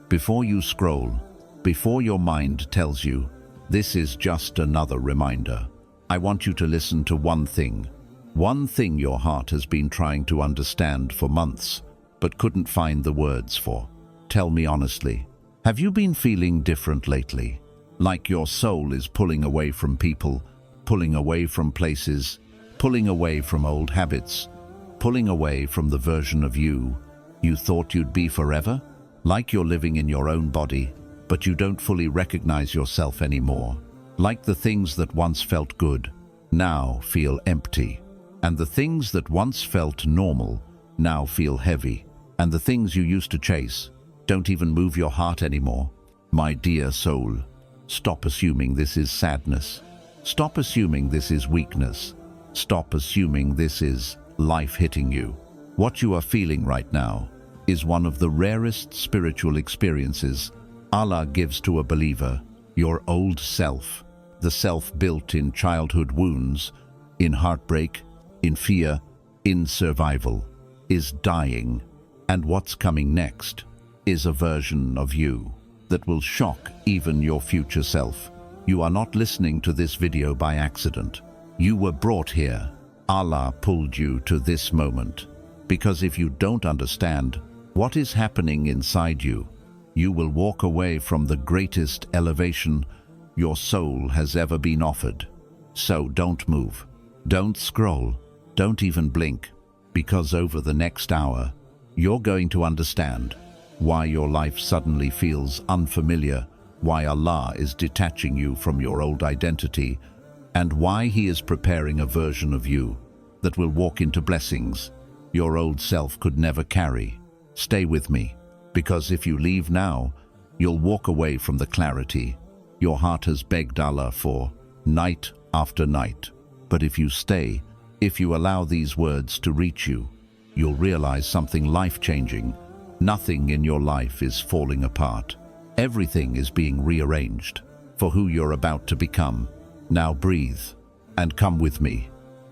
Before you scroll, before your mind tells you, this is just another reminder, I want you to listen to one thing your heart has been trying to understand for months, but couldn't find the words for. Tell me honestly, have you been feeling different lately? Like your soul is pulling away from people, pulling away from places, pulling away from old habits, pulling away from the version of you thought you'd be forever? Like you're living in your own body, but you don't fully recognize yourself anymore. Like the things that once felt good, now feel empty. And the things that once felt normal, now feel heavy. And the things you used to chase don't even move your heart anymore. My dear soul, stop assuming this is sadness. Stop assuming this is weakness. Stop assuming this is life hitting you. What you are feeling right now is one of the rarest spiritual experiences Allah gives to a believer. Your old self, the self built in childhood wounds, in heartbreak, in fear, in survival, is dying. And what's coming next is a version of you that will shock even your future self. You are not listening to this video by accident. You were brought here. Allah pulled you to this moment. Because if you don't understand what is happening inside you, you will walk away from the greatest elevation your soul has ever been offered. So don't move. Don't scroll. Don't even blink. Because over the next hour, you're going to understand why your life suddenly feels unfamiliar, why Allah is detaching you from your old identity, and why He is preparing a version of you that will walk into blessings your old self could never carry. Stay with me, because if you leave now, you'll walk away from the clarity your heart has begged Allah for night after night. But if you stay, if you allow these words to reach you, you'll realize something life-changing. Nothing in your life is falling apart. Everything is being rearranged for who you're about to become. Now breathe and come with me.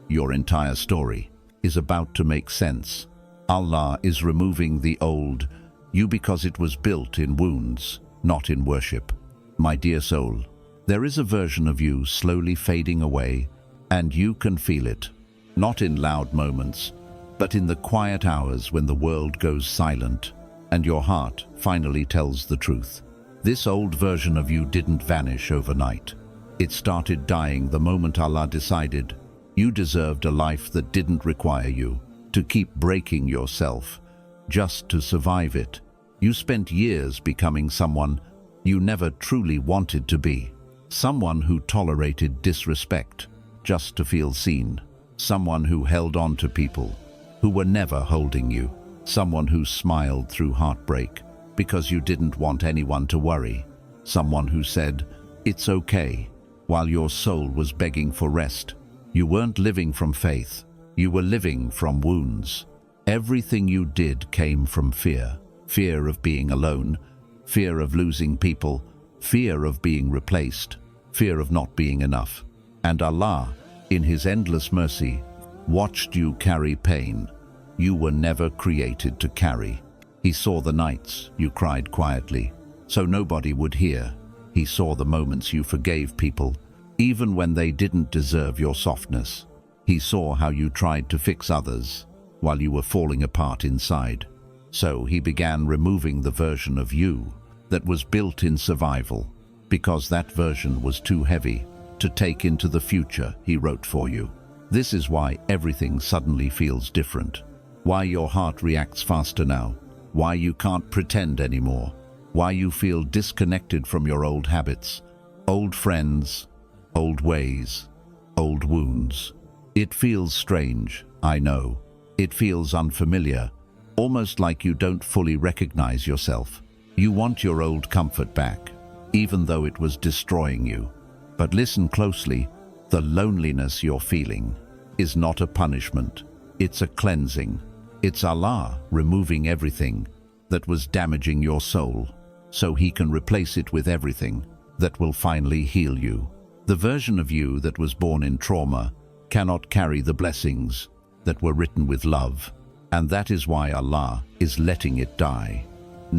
Your entire story is about to make sense. Allah is removing the old you because it was built in wounds, not in worship. My dear soul, there is a version of you slowly fading away, and you can feel it. Not in loud moments, but in the quiet hours when the world goes silent and your heart finally tells the truth. This old version of you didn't vanish overnight. It started dying the moment Allah decided you deserved a life that didn't require you to keep breaking yourself just to survive it. You spent years becoming someone you never truly wanted to be. Someone who tolerated disrespect just to feel seen. Someone who held on to people who were never holding you. Someone who smiled through heartbreak because you didn't want anyone to worry. Someone who said, "It's okay," while your soul was begging for rest. You weren't living from faith. You were living from wounds. Everything you did came from fear. Fear of being alone, fear of losing people, fear of being replaced, fear of not being enough. And Allah, in His endless mercy, watched you carry pain you were never created to carry. He saw the nights you cried quietly, so nobody would hear. He saw the moments you forgave people, even when they didn't deserve your softness. He saw how you tried to fix others while you were falling apart inside. So He began removing the version of you that was built in survival, because that version was too heavy to take into the future He wrote for you. This is why everything suddenly feels different. Why your heart reacts faster now. Why you can't pretend anymore. Why you feel disconnected from your old habits, old friends, old ways, old wounds. It feels strange, I know. It feels unfamiliar, almost like you don't fully recognize yourself. You want your old comfort back, even though it was destroying you. But listen closely, the loneliness you're feeling is not a punishment. It's a cleansing. It's Allah removing everything that was damaging your soul, so He can replace it with everything that will finally heal you. The version of you that was born in trauma cannot carry the blessings that were written with love, and that is why Allah is letting it die.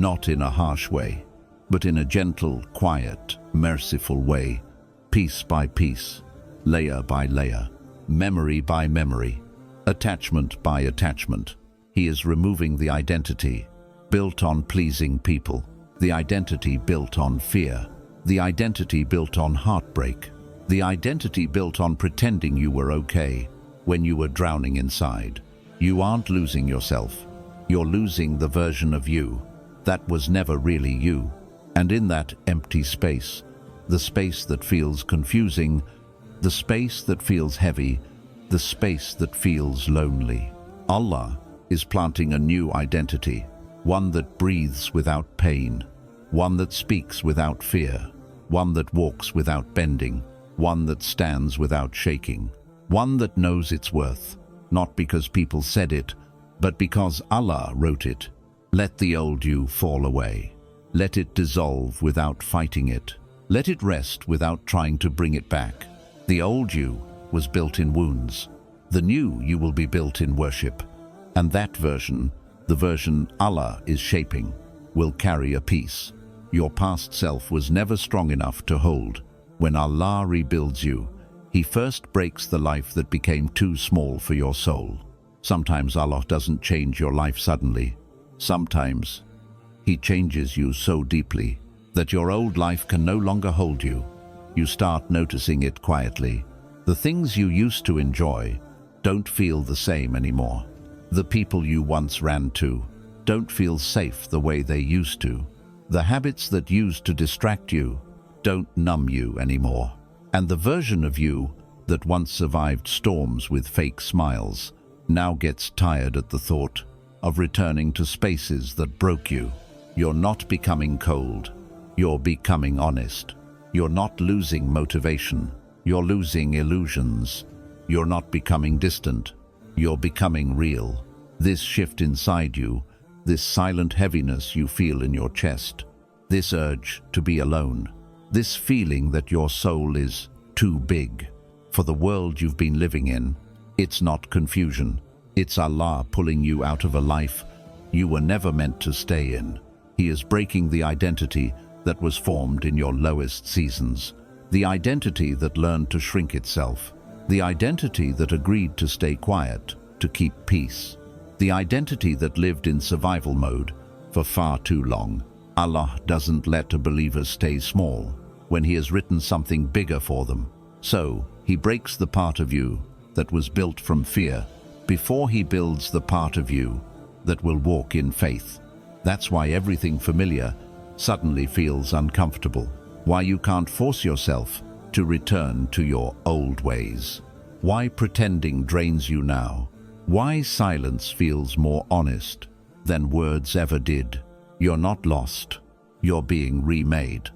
not in a harsh way, but in a gentle, quiet, merciful way, piece by piece, layer by layer, memory by memory, attachment by attachment. He is removing the identity built on pleasing people, the identity built on fear, the identity built on heartbreak, the identity built on pretending you were okay when you were drowning inside. You aren't losing yourself. You're losing the version of you that was never really you. And in that empty space, the space that feels confusing, the space that feels heavy, the space that feels lonely, Allah is planting a new identity, one that breathes without pain, one that speaks without fear, one that walks without bending, one that stands without shaking, one that knows its worth, not because people said it, but because Allah wrote it. Let the old you fall away. Let it dissolve without fighting it. Let it rest without trying to bring it back. The old you was built in wounds. The new you will be built in worship. And that version, the version Allah is shaping, will carry a peace your past self was never strong enough to hold. When Allah rebuilds you, He first breaks the life that became too small for your soul. Sometimes Allah doesn't change your life suddenly. Sometimes He changes you so deeply that your old life can no longer hold you. You start noticing it quietly. The things you used to enjoy don't feel the same anymore. The people you once ran to don't feel safe the way they used to. The habits that used to distract you don't numb you anymore. And the version of you that once survived storms with fake smiles now gets tired at the thought of returning to spaces that broke you. You're not becoming cold. You're becoming honest. You're not losing motivation. You're losing illusions. You're not becoming distant. You're becoming real. This shift inside you, this silent heaviness you feel in your chest, this urge to be alone, this feeling that your soul is too big for the world you've been living in, it's not confusion. It's Allah pulling you out of a life you were never meant to stay in. He is breaking the identity that was formed in your lowest seasons, the identity that learned to shrink itself, the identity that agreed to stay quiet, to keep peace, the identity that lived in survival mode for far too long. Allah doesn't let a believer stay small when He has written something bigger for them. So He breaks the part of you that was built from fear before He builds the part of you that will walk in faith. That's why everything familiar suddenly feels uncomfortable, why you can't force yourself to return to your old ways, why pretending drains you now, why silence feels more honest than words ever did. You're not lost, you're being remade.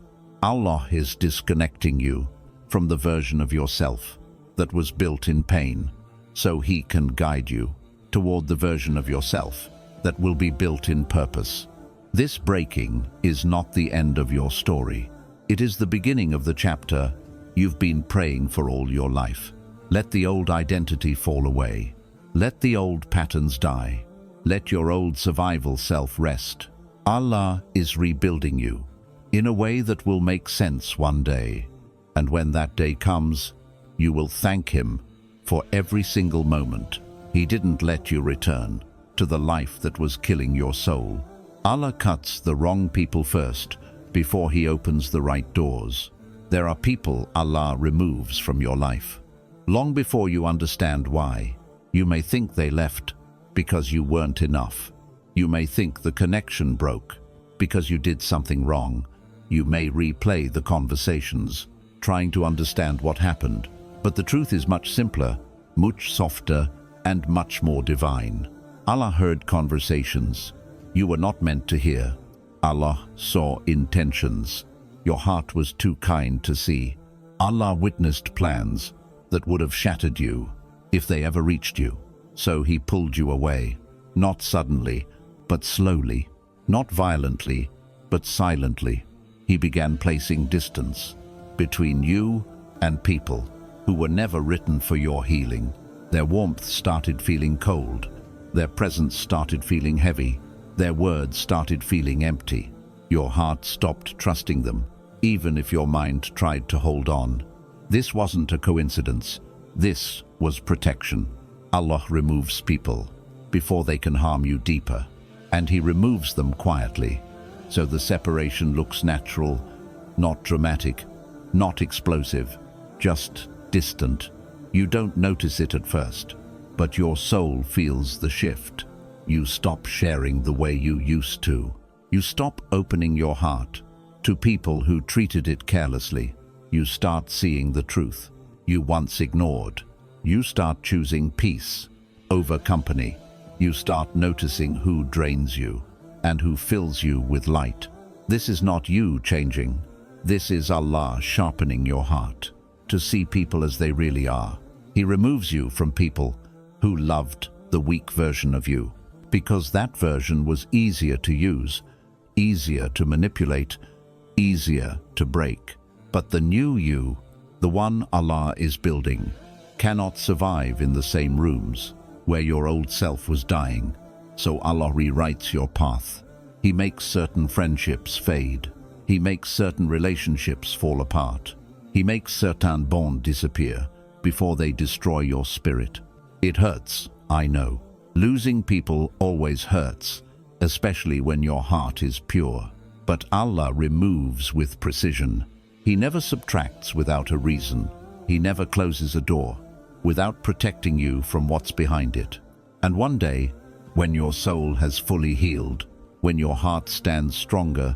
Allah is disconnecting you from the version of yourself that was built in pain, so He can guide you toward the version of yourself that will be built in purpose. This breaking is not the end of your story. It is the beginning of the chapter you've been praying for all your life. Let the old identity fall away. Let the old patterns die. Let your old survival self rest. Allah is rebuilding you in a way that will make sense one day. And when that day comes, you will thank Him for every single moment He didn't let you return to the life that was killing your soul. Allah cuts the wrong people first before He opens the right doors. There are people Allah removes from your life long before you understand why. You may think they left because you weren't enough. You may think the connection broke because you did something wrong. You may replay the conversations, trying to understand what happened. But the truth is much simpler, much softer, and much more divine. Allah heard conversations you were not meant to hear. Allah saw intentions your heart was too kind to see. Allah witnessed plans that would have shattered you if they ever reached you. So He pulled you away, not suddenly, but slowly, not violently, but silently. He began placing distance between you and people who were never written for your healing. Their warmth started feeling cold. Their presence started feeling heavy. Their words started feeling empty. Your heart stopped trusting them, even if your mind tried to hold on. This wasn't a coincidence. This was protection. Allah removes people before they can harm you deeper, and He removes them quietly. So the separation looks natural, not dramatic, not explosive, just distant. You don't notice it at first, but your soul feels the shift. You stop sharing the way you used to. You stop opening your heart to people who treated it carelessly. You start seeing the truth you once ignored. You start choosing peace over company. You start noticing who drains you and who fills you with light. This is not you changing. This is Allah sharpening your heart to see people as they really are. He removes you from people who loved the weak version of you, because that version was easier to use, easier to manipulate, easier to break. But the new you, the one Allah is building, cannot survive in the same rooms where your old self was dying. So Allah rewrites your path. He makes certain friendships fade. He makes certain relationships fall apart. He makes certain bonds disappear before they destroy your spirit. It hurts, I know. Losing people always hurts, especially when your heart is pure. But Allah removes with precision. He never subtracts without a reason. He never closes a door without protecting you from what's behind it. And one day, when your soul has fully healed, when your heart stands stronger,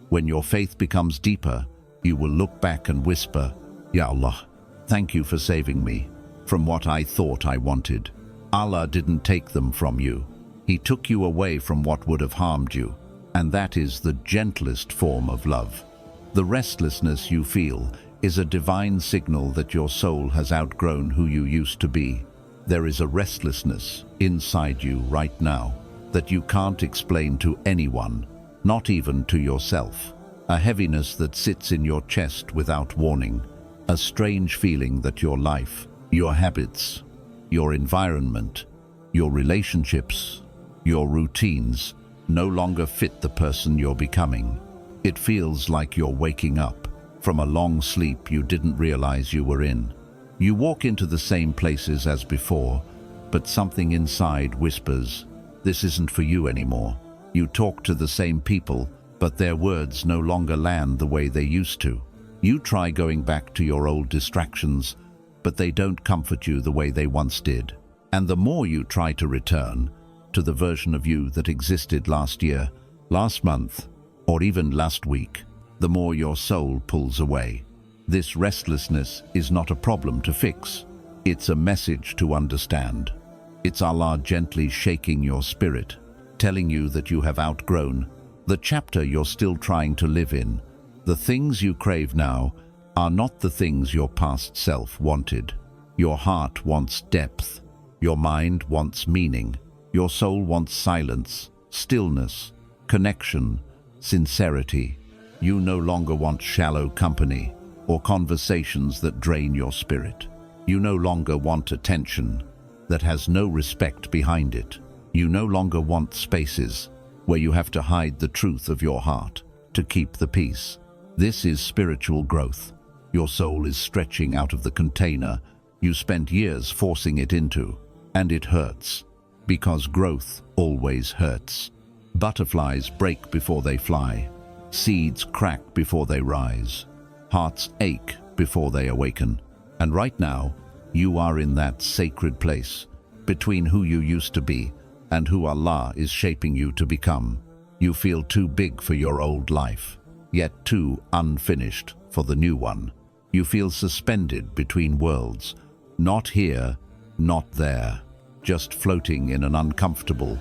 when your faith becomes deeper, you will look back and whisper, Ya Allah, thank you for saving me from what I thought I wanted. Allah didn't take them from you. He took you away from what would have harmed you. And that is the gentlest form of love. The restlessness you feel is a divine signal that your soul has outgrown who you used to be. There is a restlessness inside you right now that you can't explain to anyone, not even to yourself. A heaviness that sits in your chest without warning. A strange feeling that your life, your habits, your environment, your relationships, your routines no longer fit the person you're becoming. It feels like you're waking up from a long sleep you didn't realize you were in. You walk into the same places as before, but something inside whispers, this isn't for you anymore. You talk to the same people, but their words no longer land the way they used to. You try going back to your old distractions, but they don't comfort you the way they once did. And the more you try to return to the version of you that existed last year, last month, or even last week, the more your soul pulls away. This restlessness is not a problem to fix. It's a message to understand. It's Allah gently shaking your spirit, telling you that you have outgrown the chapter you're still trying to live in. The things you crave now are not the things your past self wanted. Your heart wants depth. Your mind wants meaning. Your soul wants silence, stillness, connection, sincerity. You no longer want shallow company or conversations that drain your spirit. You no longer want attention that has no respect behind it. You no longer want spaces where you have to hide the truth of your heart to keep the peace. This is spiritual growth. Your soul is stretching out of the container you spent years forcing it into, and it hurts, because growth always hurts. Butterflies break before they fly. Seeds crack before they rise. Hearts ache before they awaken. And right now, you are in that sacred place between who you used to be and who Allah is shaping you to become. You feel too big for your old life, yet too unfinished for the new one. You feel suspended between worlds, not here, not there, just floating in an uncomfortable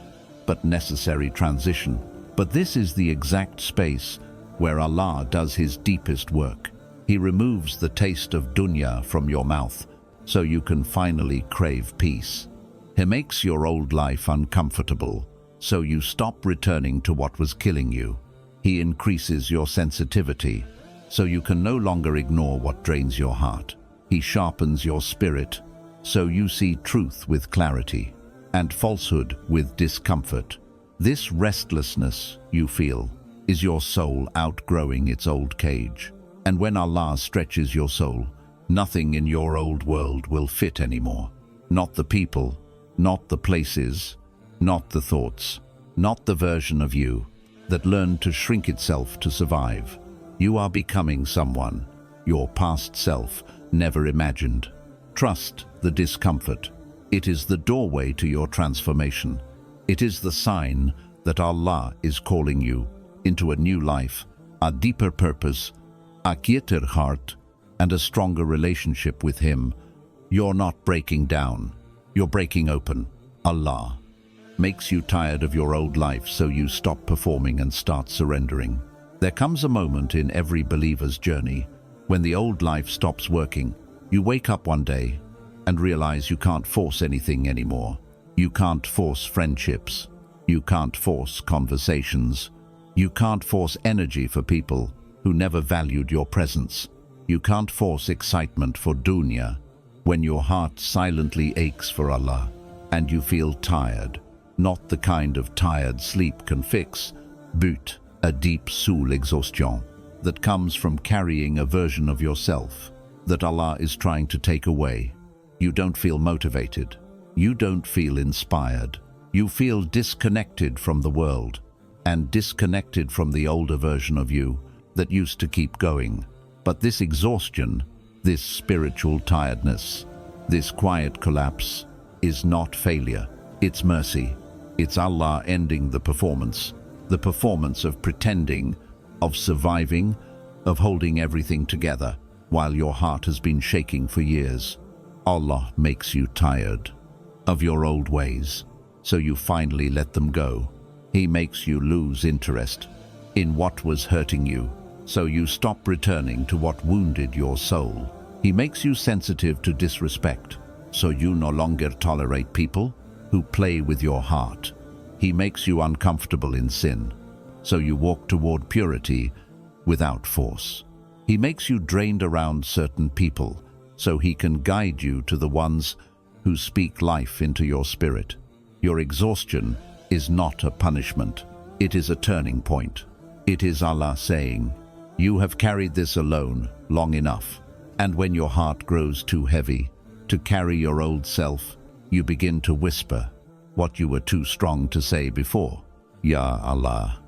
but necessary transition. But this is the exact space where Allah does His deepest work. He removes the taste of dunya from your mouth so you can finally crave peace. He makes your old life uncomfortable so you stop returning to what was killing you. He increases your sensitivity so you can no longer ignore what drains your heart. He sharpens your spirit so you see truth with clarity and falsehood with discomfort. This restlessness you feel is your soul outgrowing its old cage. And when Allah stretches your soul, nothing in your old world will fit anymore. Not the people, not the places, not the thoughts, not the version of you that learned to shrink itself to survive. You are becoming someone your past self never imagined. Trust the discomfort. It is the doorway to your transformation. It is the sign that Allah is calling you into a new life, a deeper purpose, a quieter heart, and a stronger relationship with Him. You're not breaking down, you're breaking open. Allah makes you tired of your old life, so you stop performing and start surrendering. There comes a moment in every believer's journey when the old life stops working. You wake up one day and realize you can't force anything anymore. You can't force friendships. You can't force conversations. You can't force energy for people who never valued your presence. You can't force excitement for dunya when your heart silently aches for Allah and you feel tired. Not the kind of tired sleep can fix, but a deep soul exhaustion that comes from carrying a version of yourself that Allah is trying to take away. You don't feel motivated. You don't feel inspired. You feel disconnected from the world and disconnected from the older version of you that used to keep going. But this exhaustion, this spiritual tiredness, this quiet collapse is not failure. It's mercy. It's Allah ending the performance of pretending, of surviving, of holding everything together while your heart has been shaking for years. Allah makes you tired of your old ways, so you finally let them go. He makes you lose interest in what was hurting you, so you stop returning to what wounded your soul. He makes you sensitive to disrespect, so you no longer tolerate people who play with your heart. He makes you uncomfortable in sin, so you walk toward purity without force. He makes you drained around certain people, so He can guide you to the ones who speak life into your spirit. Your exhaustion is not a punishment. It is a turning point. It is Allah saying, you have carried this alone long enough. And when your heart grows too heavy to carry your old self, you begin to whisper what you were too strong to say before. Ya Allah,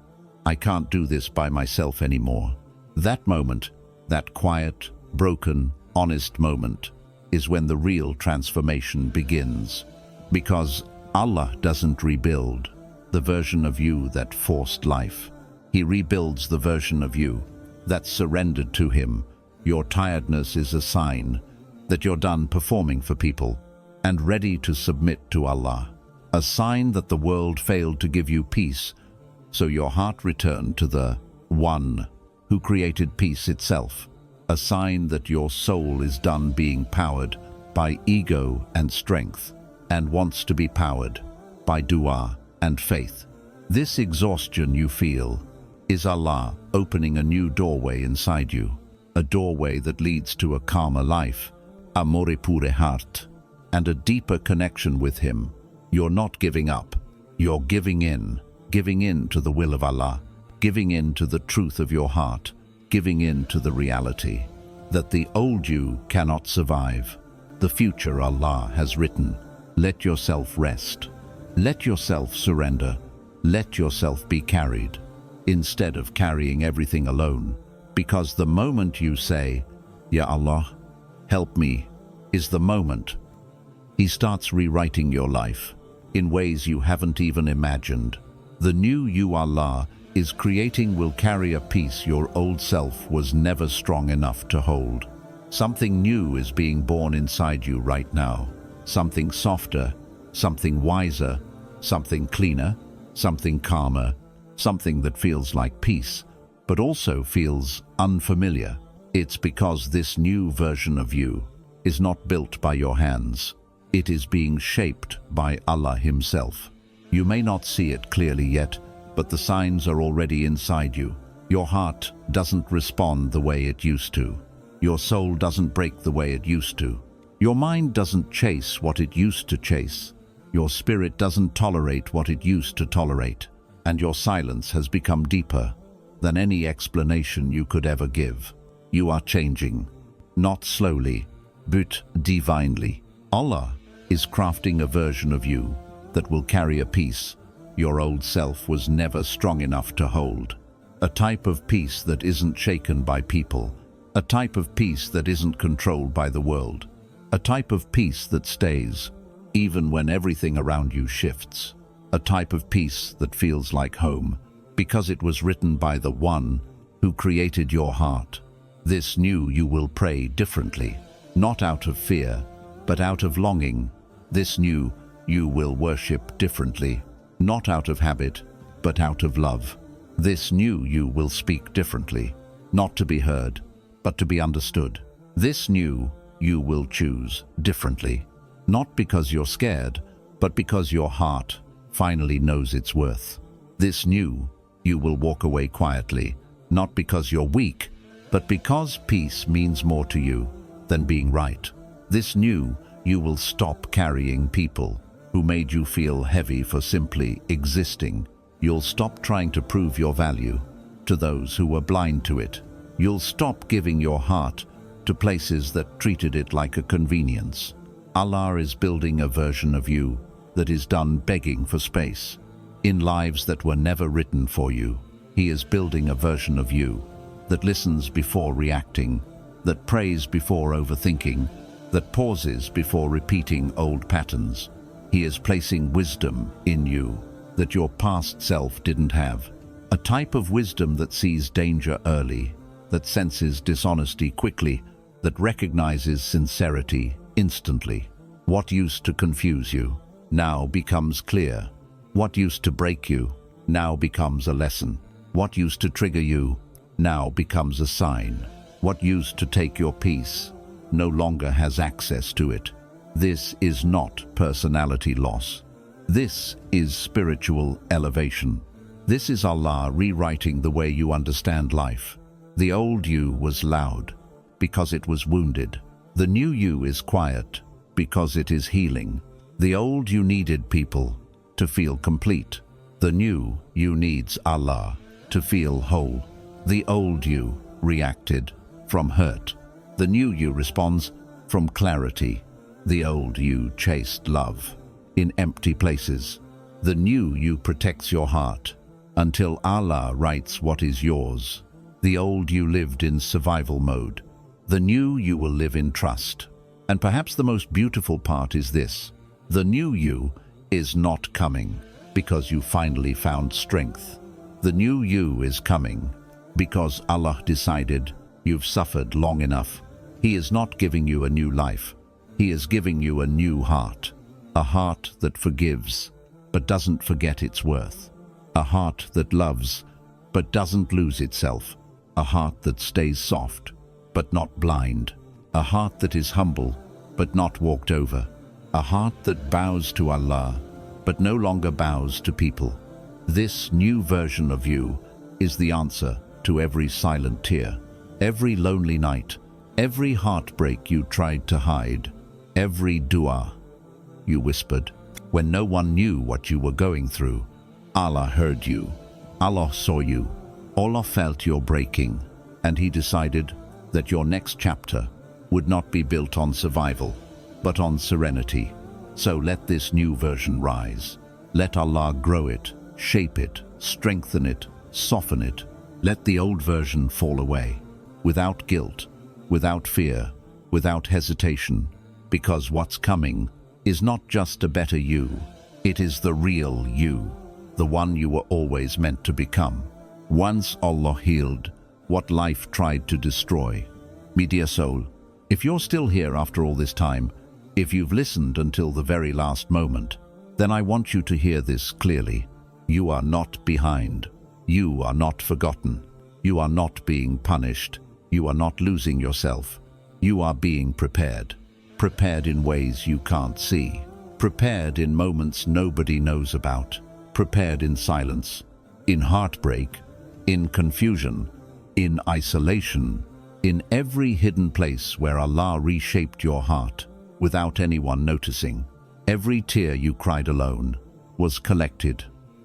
I can't do this by myself anymore. That moment, that quiet, broken, honest moment, is when the real transformation begins. Because Allah doesn't rebuild the version of you that forced life. He rebuilds the version of you that surrendered to Him. Your tiredness is a sign that you're done performing for people and ready to submit to Allah. A sign that the world failed to give you peace, so your heart returned to the One who created peace itself. A sign that your soul is done being powered by ego and strength and wants to be powered by dua and faith. This exhaustion you feel is Allah opening a new doorway inside you, a doorway that leads to a calmer life, a more pure heart, and a deeper connection with Him. You're not giving up, you're giving in to the will of Allah, giving in to the truth of your heart, giving in to the reality that the old you cannot survive. The future Allah has written. Let yourself rest. Let yourself surrender. Let yourself be carried, instead of carrying everything alone. Because the moment you say, Ya Allah, help me, is the moment He starts rewriting your life in ways you haven't even imagined. The new you Allah is creating will carry a peace your old self was never strong enough to hold. Something new is being born inside you right now. Something softer, something wiser, something cleaner, something calmer, something that feels like peace, but also feels unfamiliar. It's because this new version of you is not built by your hands. It is being shaped by Allah Himself. You may not see it clearly yet, but the signs are already inside you. Your heart doesn't respond the way it used to. Your soul doesn't break the way it used to. Your mind doesn't chase what it used to chase. Your spirit doesn't tolerate what it used to tolerate. and your silence has become deeper than any explanation you could ever give. You are changing, not slowly, but divinely. Allah is crafting a version of you that will carry a peace your old self was never strong enough to hold. A type of peace that isn't shaken by people, a type of peace that isn't controlled by the world, a type of peace that stays even when everything around you shifts, a type of peace that feels like home because it was written by the one who created your heart. This new you will pray differently, not out of fear, but out of longing. This new you will worship differently, not out of habit, but out of love. This new you will speak differently, not to be heard, but to be understood. This new you will choose differently, not because you're scared, but because your heart finally knows its worth. This new you will walk away quietly, not because you're weak, but because peace means more to you than being right. This new you will stop carrying people who made you feel heavy for simply existing. You'll stop trying to prove your value to those who were blind to it. You'll stop giving your heart to places that treated it like a convenience. Allah is building a version of you that is done begging for space. In lives that were never written for you, He is building a version of you that listens before reacting, that prays before overthinking, that pauses before repeating old patterns. He is placing wisdom in you that your past self didn't have, a type of wisdom that sees danger early, that senses dishonesty quickly, that recognizes sincerity instantly. What used to confuse you now becomes clear. What used to break you now becomes a lesson. What used to trigger you now becomes a sign. What used to take your peace no longer has access to it. This is not personality loss. This is spiritual elevation. This is Allah rewriting the way you understand life. The old you was loud because it was wounded. The new you is quiet because it is healing. The old you needed people to feel complete. The new you needs Allah to feel whole. The old you reacted from hurt. The new you responds from clarity. The old you chased love in empty places. The new you protects your heart until Allah writes what is yours. The old you lived in survival mode. The new you will live in trust. And perhaps the most beautiful part is this: the new you is not coming because you finally found strength. The new you is coming because Allah decided you've suffered long enough. He is not giving you a new life. He is giving you a new heart. A heart that forgives, but doesn't forget its worth. A heart that loves, but doesn't lose itself. A heart that stays soft, but not blind. A heart that is humble, but not walked over. A heart that bows to Allah, but no longer bows to people. This new version of you is the answer to every silent tear, every lonely night, every heartbreak you tried to hide, every dua you whispered when no one knew what you were going through. Allah heard you. Allah saw you. Allah felt your breaking, and He decided that your next chapter would not be built on survival, but on serenity. So let this new version rise. Let Allah grow it, shape it, strengthen it, soften it. Let the old version fall away, without guilt, without fear, without hesitation, because what's coming is not just a better you, it is the real you, the one you were always meant to become. Once Allah healed what life tried to destroy. My dear soul, if you're still here after all this time, if you've listened until the very last moment, then I want you to hear this clearly. You are not behind. You are not forgotten. You are not being punished. You are not losing yourself. You are being prepared. Prepared in ways you can't see. Prepared in moments nobody knows about. Prepared in silence, in heartbreak, in confusion, in isolation, in every hidden place where Allah reshaped your heart without anyone noticing. Every tear you cried alone was collected.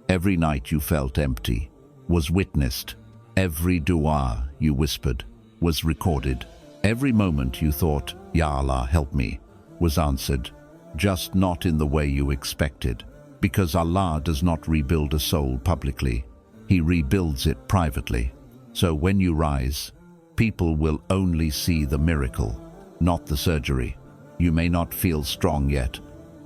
Every night you felt empty was witnessed. Every dua you whispered was recorded. Every moment you thought, Ya Allah, help me, was answered, just not in the way you expected. Because Allah does not rebuild a soul publicly. He rebuilds it privately. So when you rise, people will only see the miracle, not the surgery. You may not feel strong yet,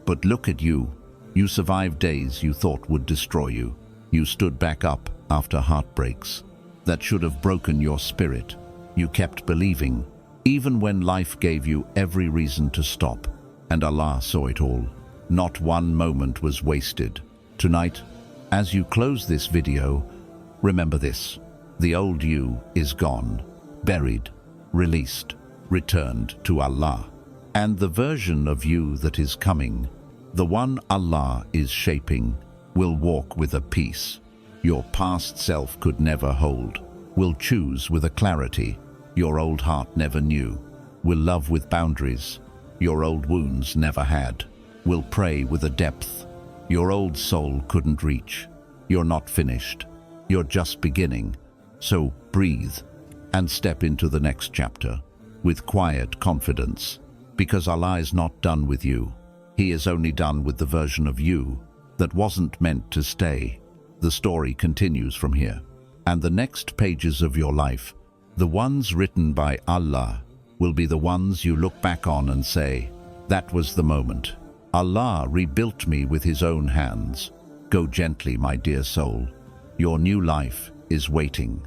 but look at you. You survived days you thought would destroy you. You stood back up after heartbreaks that should have broken your spirit. You kept believing, even when life gave you every reason to stop. And Allah saw it all. Not one moment was wasted. Tonight, as you close this video, remember this. The old you is gone, buried, released, returned to Allah. And the version of you that is coming, the one Allah is shaping, will walk with a peace your past self could never hold, will choose with a clarity your old heart never knew, will love with boundaries your old wounds never had, will pray with a depth your old soul couldn't reach. You're not finished. You're just beginning. So breathe and step into the next chapter with quiet confidence, because Allah is not done with you. He is only done with the version of you that wasn't meant to stay. The story continues from here. And the next pages of your life, the ones written by Allah, will be the ones you look back on and say, that was the moment. Allah rebuilt me with His own hands. Go gently, my dear soul. Your new life is waiting.